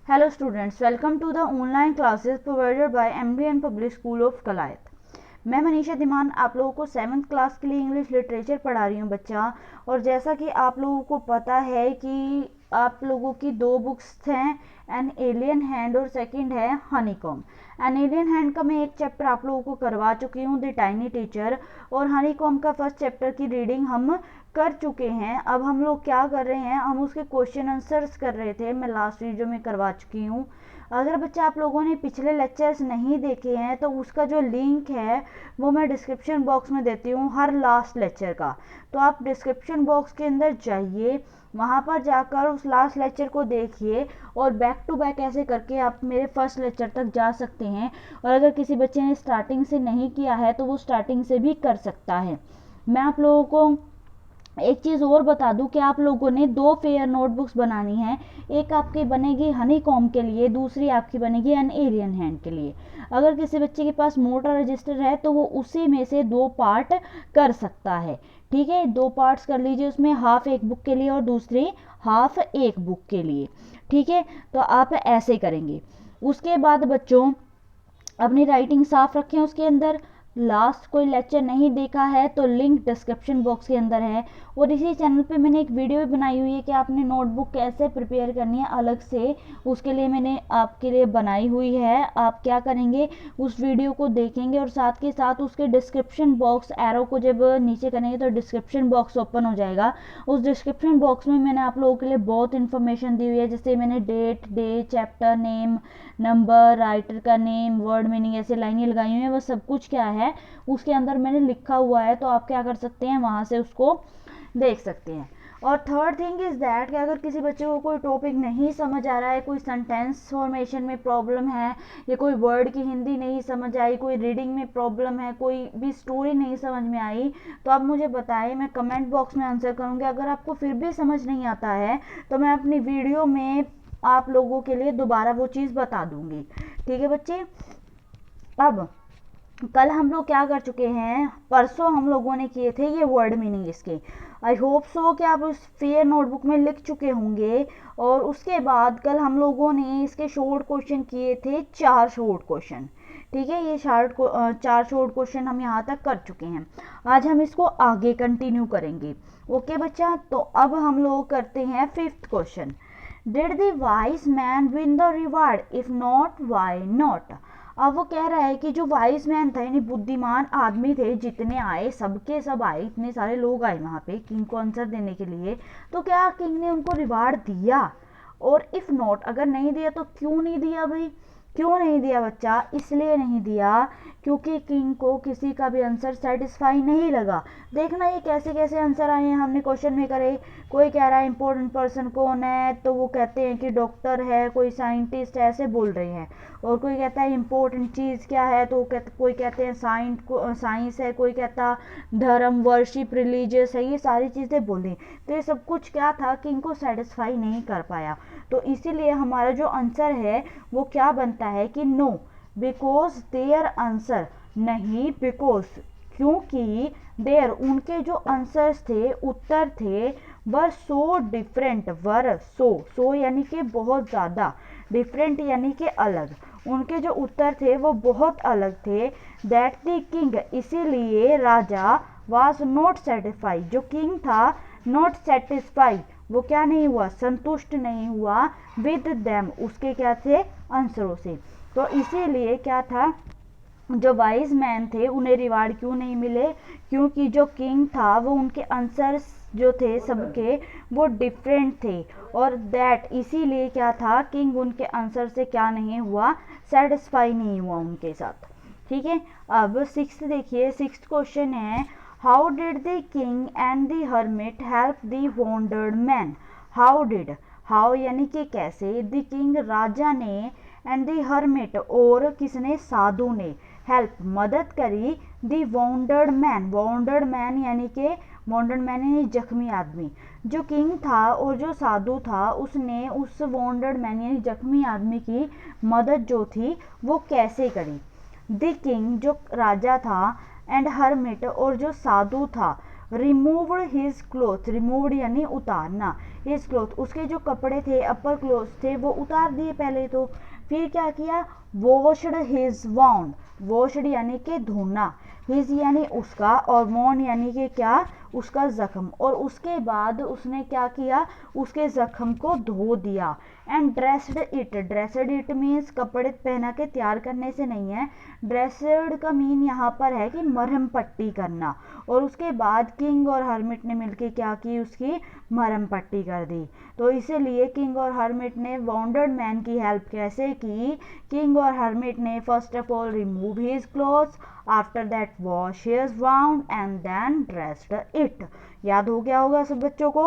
Hello students, welcome to the online classes provided by MDN Public School of Kalayat. मैं मनीषा धीमान आप लोगों को 7th class के लिए इंग्लिश लिटरेचर पढ़ा रही हूँ बच्चा। और जैसा कि आप लोगों को पता है कि आप लोगों की दो बुक्स हैं, एन एलियन हैंड और सेकंड है हनीकॉम। एन एलियन हैंड का मैं एक चैप्टर आप लोगों को करवा चुकी हूँ, द टाइनी टीचर, और हनीकॉम का फर्स्ट चैप्टर की रीडिंग हम कर चुके हैं। अब हम लोग क्या कर रहे हैं, हम उसके क्वेश्चन आंसर्स कर रहे थे, मैं लास्ट वीडियो में करवा चुकी हूँ। अगर बच्चा आप लोगों ने पिछले लेक्चर्स नहीं देखे हैं तो उसका जो लिंक है वो मैं डिस्क्रिप्शन बॉक्स में देती हूँ हर लास्ट लेक्चर का। तो आप डिस्क्रिप्शन बॉक्स के अंदर जाइए, वहाँ पर जाकर उस लास्ट लेक्चर को देखिए और बैक टू बैक ऐसे करके आप मेरे फर्स्ट लेक्चर तक जा सकते हैं। और अगर किसी बच्चे ने स्टार्टिंग से नहीं किया है तो वो स्टार्टिंग से भी कर सकता है। मैं आप लोगों को एक चीज़ और बता दूं कि आप लोगों ने दो फेयर नोटबुक्स बनानी है। एक आपकी बनेगी हनीकॉम के लिए, दूसरी आपकी बनेगी एन एलियन हैंड के लिए। अगर किसी बच्चे के पास मोटर रजिस्टर है तो वो उसी में से दो पार्ट कर सकता है। ठीक है, दो पार्ट्स कर लीजिए, उसमें हाफ एक बुक के लिए और दूसरी हाफ एक बुक के लिए। ठीक है, तो आप ऐसे करेंगे। उसके बाद बच्चों अपनी राइटिंग साफ रखें। उसके अंदर लास्ट कोई लेक्चर नहीं देखा है तो लिंक डिस्क्रिप्शन बॉक्स के अंदर है। और इसी चैनल पे मैंने एक वीडियो भी बनाई हुई है कि आपने नोटबुक कैसे प्रिपेयर करनी है अलग से, उसके लिए मैंने आपके लिए बनाई हुई है। आप क्या करेंगे, उस वीडियो को देखेंगे और साथ के साथ उसके डिस्क्रिप्शन बॉक्स एरो को जब नीचे करेंगे तो डिस्क्रिप्शन बॉक्स ओपन हो जाएगा। उस डिस्क्रिप्शन बॉक्स में मैंने आप लोगों के लिए बहुत इन्फॉर्मेशन दी हुई है, जैसे मैंने date, day, chapter name, number, writer का नेम, वर्ड मीनिंग, ऐसे लाइनें लगाई हुई हैं। वो सब कुछ क्या है उसके अंदर मैंने लिखा हुआ है, तो आप क्या कर सकते हैं, वहाँ से उसको देख सकते हैं। और थर्ड थिंग इज़ दैट कि अगर किसी बच्चे को कोई टॉपिक नहीं समझ आ रहा है, कोई सेंटेंस फॉर्मेशन में प्रॉब्लम है, या कोई वर्ड की हिंदी नहीं समझ आई, कोई रीडिंग में प्रॉब्लम है, कोई भी स्टोरी नहीं समझ में आई, तो आप मुझे बताएं, मैं कमेंट बॉक्स में आंसर करूँगी। अगर आपको फिर भी समझ नहीं आता है तो मैं अपनी वीडियो में आप लोगों के लिए दोबारा वो चीज़ बता दूंगी। ठीक है बच्चे। अब कल हम लोग क्या कर चुके हैं, परसों हम लोगों ने किए थे ये वर्ड मीनिंग इसके। आई होप सो कि आप उस फेयर नोटबुक में लिख चुके होंगे। और उसके बाद कल हम लोगों ने इसके शॉर्ट क्वेश्चन किए थे, 4 शॉर्ट क्वेश्चन। ठीक है, ये 4 शॉर्ट क्वेश्चन हम यहाँ तक कर चुके हैं। आज हम इसको आगे कंटिन्यू करेंगे। ओके बच्चा, तो अब हम लोग करते हैं 5th question. Did the wise man win the reward, if not why not. अब वो कह रहा है कि जो वाइज मैन था यानी बुद्धिमान आदमी थे, जितने आए सबके सब आए, इतने सारे लोग आए वहाँ पे किंग को आंसर देने के लिए, तो क्या किंग ने उनको रिवार्ड दिया? और इफ नॉट, अगर नहीं दिया तो क्यों नहीं दिया भाई? क्यों नहीं दिया बच्चा? इसलिए नहीं दिया क्योंकि किंग को किसी का भी आंसर सेटिस्फाई नहीं लगा। देखना ये कैसे कैसे आंसर आए हैं, हमने क्वेश्चन में करे। कोई कह रहा है इंपॉर्टेंट पर्सन कौन है, तो वो कहते हैं कि डॉक्टर है, कोई साइंटिस्ट है, ऐसे बोल रहे हैं। और कोई कहता है इंपॉर्टेंट चीज़ क्या है, तो कोई कहते हैं साइंस है, कोई कहता धर्म, वर्शिप, रिलीजियस है, ये सारी चीज़ें बोली। तो ये सब कुछ क्या था कि इनको सेटिस्फाई नहीं कर पाया। तो इसीलिए हमारा जो आंसर है वो क्या बनता है कि नो, बिकॉज देयर आंसर, नहीं बिकॉज, क्योंकि देयर उनके जो आंसर्स थे, उत्तर थे, वर सो डिफरेंट, वर सो यानी कि बहुत ज़्यादा, डिफरेंट यानी कि अलग, उनके जो उत्तर थे वो बहुत अलग थे। दैट द किंग, इसीलिए राजा, वाज नॉट सेटिस्फाई, जो किंग था, नॉट सेटिस्फाई, वो क्या नहीं हुआ, संतुष्ट नहीं हुआ, विद देम, उसके क्या थे, आंसरों से। तो इसीलिए क्या था, जो वाइज मैन थे उन्हें रिवार्ड क्यों नहीं मिले, क्योंकि जो किंग था वो उनके आंसर्स जो थे सबके वो डिफरेंट थे। और दैट, इसीलिए क्या था, किंग उनके आंसर से क्या नहीं हुआ, सेटिस्फाई नहीं हुआ उनके साथ। ठीक है, अब 6th देखिए, 6th क्वेश्चन है, how did the king and the hermit help the wandered man. How did, how यानी कि कैसे, द किंग राजा ने, एंड द हर्मिट और किसने, साधु ने, हेल्प मदद करी, दी वाउंडर्ड मैन, वाउंडर्ड मैन यानी कि वाउंडर्ड मैन यानी जख्मी आदमी। जो किंग था और जो साधु था उसने उस वाउंडर्ड मैन यानी जख्मी आदमी की मदद जो थी वो कैसे करी। द किंग जो राजा था, एंड हर्मिट और जो साधु था, रिमूव्ड हिज क्लोथ, रिमूव्ड यानी उतारना, हिज क्लोथ उसके जो कपड़े थे, अपर क्लोथ थे, वो उतार दिए पहले तो। फिर क्या किया, वॉश्ड हिज वाउंड, वॉश्ड यानी कि धोना, हिज यानी उसका, और वॉन यानी कि क्या, उसका जख्म, और उसके बाद उसने क्या किया, उसके जख्म को धो दिया। And dressed it, dressed it means कपड़े पहना के तैयार करने से नहीं है, ड्रेस्ड का मीन यहाँ पर है कि मरहम पट्टी करना। और उसके बाद किंग और हर्मिट ने मिलके क्या की, उसकी मरहम पट्टी कर दी। तो इसीलिए किंग और हर्मिट ने वाउंडेड मैन की हेल्प कैसे की, किंग और हर्मिट ने first of all remove his clothes, after that wash his wound and then dressed it. याद हो गया होगा सब बच्चों को।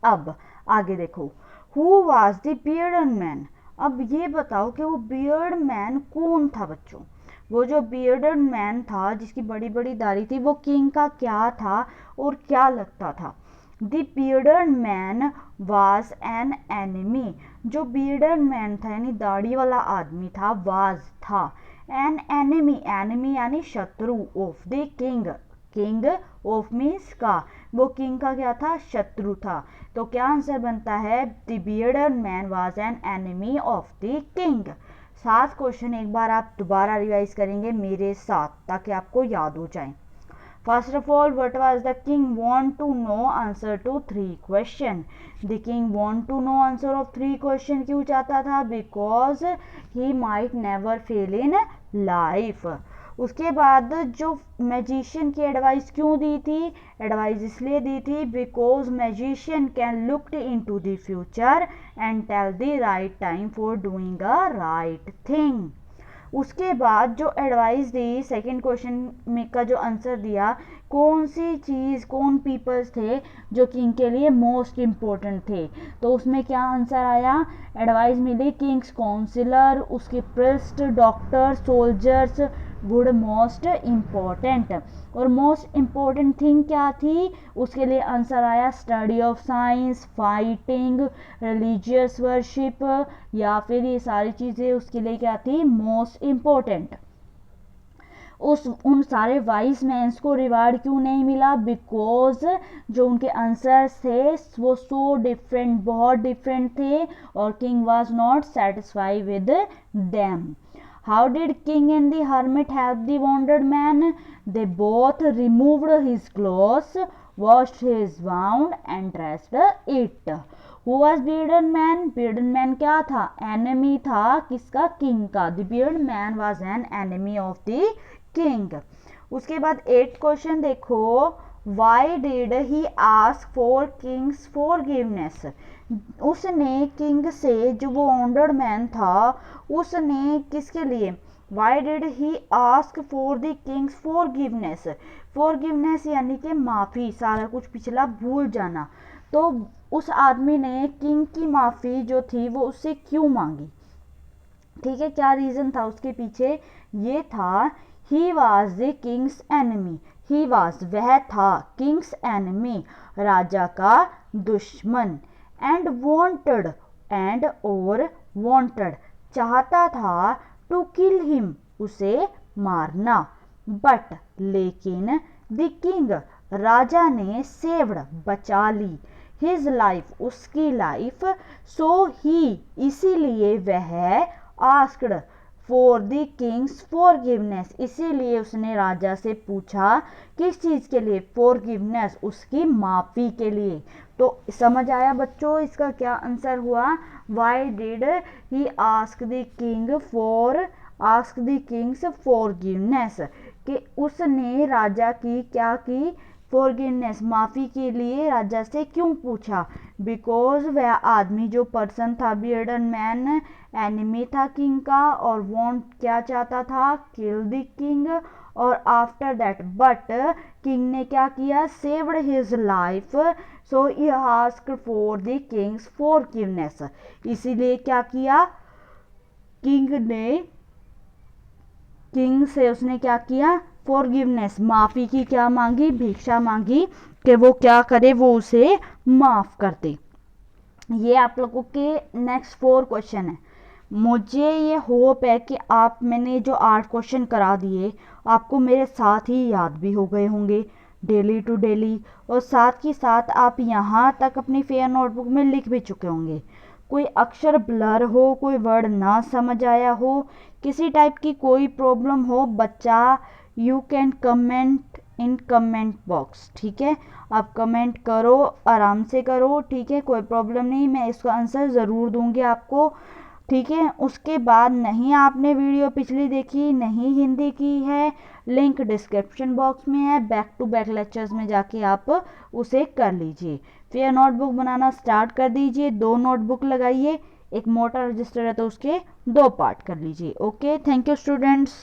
अब आगे देखो, who was the beard man. अब ये बताओ कि वो बियर्ड मैन कौन था बच्चों। वो जो बियर्ड मैन था जिसकी बड़ी बड़ी दाढ़ी थी, वो किंग का क्या था और क्या लगता था। The beard man was an enemy, जो बियर्ड मैन था यानी दाढ़ी वाला आदमी था, वाज था, एन एनिमी, एनिमी यानी शत्रु, of the king, king of means का, वो किंग का क्या था, शत्रु था। तो क्या आंसर बनता है, the beard man was an enemy of the king. 7 question एक बार आप दोबारा रिवाइज करेंगे मेरे साथ ताकि आपको याद हो जाए। First of all, what was the king want to know answer to 3 question? The king want to know answer of 3 question क्यों चाहता था? Because he might never fail in life. उसके बाद जो मैजिशियन की एडवाइस क्यों दी थी, एडवाइस इसलिए दी थी because magician can look into the future and tell the right time for doing a right thing. उसके बाद जो एडवाइस दी, सेकंड क्वेश्चन में का जो आंसर दिया, कौन सी चीज़, कौन पीपल्स थे जो किंग के लिए मोस्ट इम्पोर्टेंट थे, तो उसमें क्या आंसर आया, एडवाइस मिली किंग्स काउंसिलर, उसके priest, doctor, soldiers would most important. और मोस्ट इम्पोर्टेंट थिंग क्या थी, उसके लिए आंसर आया study of science, fighting, religious worship, या फिर ये सारी चीज़ें उसके लिए क्या थी, मोस्ट इम्पोर्टेंट। उन सारे वाइज मैंस को रिवार्ड क्यों नहीं मिला, बिकॉज जो उनके आंसर्स थे वो सो डिफरेंट, बहुत डिफरेंट थे, और king was not satisfied with them. How did king and the hermit help the wounded man? They both removed his clothes, washed his wound and dressed it. Who was bearded man? Bearded man क्या था, enemy था किसका, king का। The bearded man was an enemy of the king. उसके बाद 8 question देखो, Why did he ask for king's forgiveness? उसने king से, जो वो वॉन्डर्ड मैन था, उसने किसके लिए, why did he ask for the Kings forgiveness, forgiveness यानी कि माफ़ी, सारा कुछ पिछला भूल जाना। तो उस आदमी ने किंग की माफ़ी जो थी वो उससे क्यों मांगी, ठीक है, क्या रीज़न था उसके पीछे, ये था he was the Kings enemy, he was वह था, किंग्स एनिमी राजा का दुश्मन, एंड वॉन्टेड, एंड और वॉन्टेड चाहता था, टू किल हिम उसे मारना, बट लेकिन द किंग राजा ने सेव्ड बचा ली, हिज लाइफ उसकी लाइफ, सो ही इसीलिए वह asked for the Kings forgiveness, इसीलिए उसने राजा से पूछा किस चीज़ के लिए, फॉरगिवनेस उसकी माफ़ी के लिए। तो समझ आया बच्चों इसका क्या आंसर हुआ, why did he ask the king for, ask the Kings forgiveness, कि उसने राजा की क्या की, फॉरगिवनेस माफ़ी के लिए राजा से क्यों पूछा, बिकॉज वह आदमी जो पर्सन था बियर्डन मैन एनिमी था किंग का, और वॉन्ट क्या चाहता था, किल द किंग, और आफ्टर दैट बट किंग ने क्या किया, saved his life, so he asked for the Kings forgiveness, इसीलिए क्या किया, किंग से उसने क्या किया, फॉरगिवनेस माफ़ी की क्या मांगी, भिक्षा मांगी कि वो क्या करे, वो उसे माफ़ कर दे। ये आप लोगों के नेक्स्ट 4 क्वेश्चन है। मुझे ये होप है कि आप, मैंने जो 8 क्वेश्चन करा दिए आपको मेरे साथ ही याद भी हो गए होंगे। डेली टू डेली, और साथ ही साथ आप यहाँ तक अपनी फेयर नोटबुक में लिख भी चुके होंगे। कोई अक्षर ब्लर हो, कोई वर्ड ना समझ आया हो, किसी टाइप की कोई प्रॉब्लम हो बच्चा, you can comment in comment box, ठीक है। आप कमेंट करो, आराम से करो, ठीक है, कोई प्रॉब्लम नहीं, मैं इसका आंसर ज़रूर दूंगी आपको, ठीक है। उसके बाद नहीं आपने वीडियो पिछली देखी, नहीं हिंदी की है, लिंक डिस्क्रिप्शन बॉक्स में है, बैक टू बैक लेक्चर्स में जाके आप उसे कर लीजिए। फिर नोटबुक बनाना स्टार्ट कर दीजिए। 2 नोटबुक लगाइए, एक मोटा रजिस्टर है तो उसके 2 पार्ट कर लीजिए। Okay, thank you students.